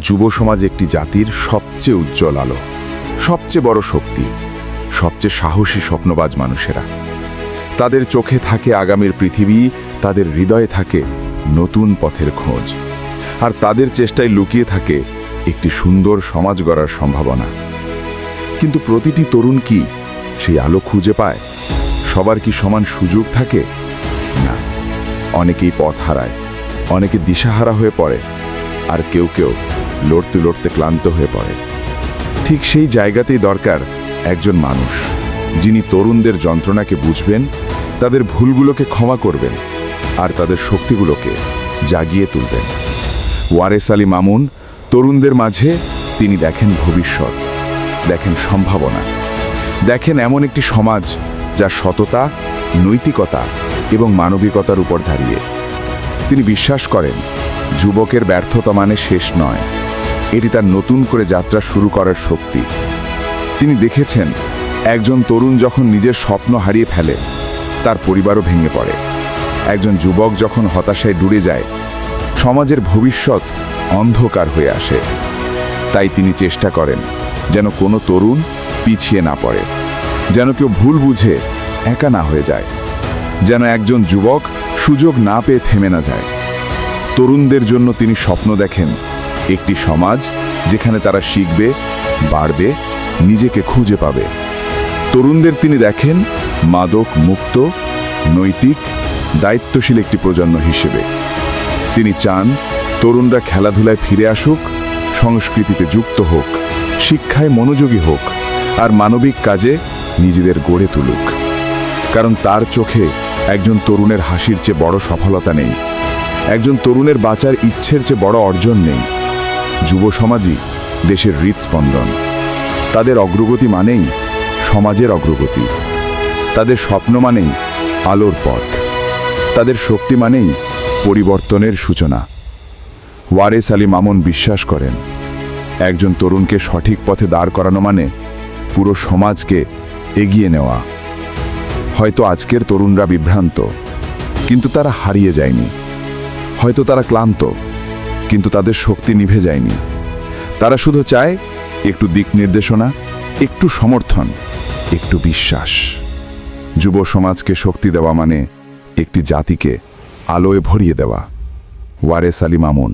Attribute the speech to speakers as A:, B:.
A: যুব সমাজ একটি জাতির সবচেয়ে উজ্জ্বল আলো, সবচেয়ে বড় শক্তি, সবচেয়ে সাহসী স্বপ্নবাজ মানুষেরা। তাদের চোখে থাকে আগামীর পৃথিবী, তাদের হৃদয়ে থাকে নতুন পথের খোঁজ, আর তাদের চেষ্টায় লুকিয়ে থাকে একটি সুন্দর সমাজ গড়ার সম্ভাবনা। কিন্তু প্রতিটি তরুণ কি সেই আলো খুঁজে পায়? সবার কি সমান সুযোগ থাকে? না, অনেকেই পথ হারায়, অনেকে দিশাহারা হয়ে পড়ে, আর কেউ কেউ লড়তে লড়তে ক্লান্ত হয়ে পড়ে। ঠিক সেই জায়গাতেই দরকার একজন মানুষ, যিনি তরুণদের যন্ত্রণাকে বুঝবেন, তাদের ভুলগুলোকে ক্ষমা করবেন, আর তাদের শক্তিগুলোকে জাগিয়ে তুলবেন। ওয়ারেস আলী মামুন তরুণদের মাঝে তিনি দেখেন ভবিষ্যৎ, দেখেন সম্ভাবনা, দেখেন এমন একটি সমাজ যা সততা, নৈতিকতা এবং মানবিকতার উপর দাঁড়িয়ে। তিনি বিশ্বাস করেন যুবকের ব্যর্থতা মানে শেষ নয়, এটি তার নতুন করে যাত্রা শুরু করার শক্তি। তিনি দেখেছেন একজন তরুণ যখন নিজের স্বপ্ন হারিয়ে ফেলে, তার পরিবারও ভেঙে পড়ে। একজন যুবক যখন হতাশায় ডুবে যায়, সমাজের ভবিষ্যৎ অন্ধকার হয়ে আসে। তাই তিনি চেষ্টা করেন যেন কোনো তরুণ পিছিয়ে না পড়ে, যেন কেউ ভুল বুঝে একা না হয়ে যায়, যেন একজন যুবক সুযোগ না পেয়ে থেমে না যায়। তরুণদের জন্য তিনি স্বপ্ন দেখেন একটি সমাজ যেখানে তারা শিখবে, বাড়বে, নিজেকে খুঁজে পাবে। তরুণদের তিনি দেখেন মাদক মুক্ত, নৈতিক, দায়িত্বশীল একটি প্রজন্ম হিসেবে। তিনি চান তরুণরা খেলাধুলায় ফিরে আসুক, সংস্কৃতিতে যুক্ত হোক, শিক্ষায় মনোযোগী হোক, আর মানবিক কাজে নিজেদের গড়ে তুলুক। কারণ তার চোখে একজন তরুণের হাসির চেয়ে বড় সফলতা নেই, একজন তরুণের বাঁচার ইচ্ছের চেয়ে বড় অর্জন নেই। যুব সমাজই দেশের হৃদস্পন্দন। তাদের অগ্রগতি মানেই সমাজের অগ্রগতি, তাদের স্বপ্ন মানেই আলোর পথ, তাদের শক্তি মানেই পরিবর্তনের সূচনা। ওয়ারেস আলী মামুন বিশ্বাস করেন একজন তরুণকে সঠিক পথে দাঁড় করানো মানে পুরো সমাজকে এগিয়ে নেওয়া। হয়তো আজকের তরুণরা বিভ্রান্ত, কিন্তু তারা হারিয়ে যায়নি। হয়তো তারা ক্লান্ত, কিন্তু তাদের শক্তি নিভে যায়নি। তারা শুধু চায় একটু দিক নির্দেশনা, একটু সমর্থন, একটু বিশ্বাস। যুব সমাজকে শক্তি দেওয়া মানে একটি জাতিকে আলোয় ভরিয়ে দেওয়া। ওয়ারেস আলী মামুন।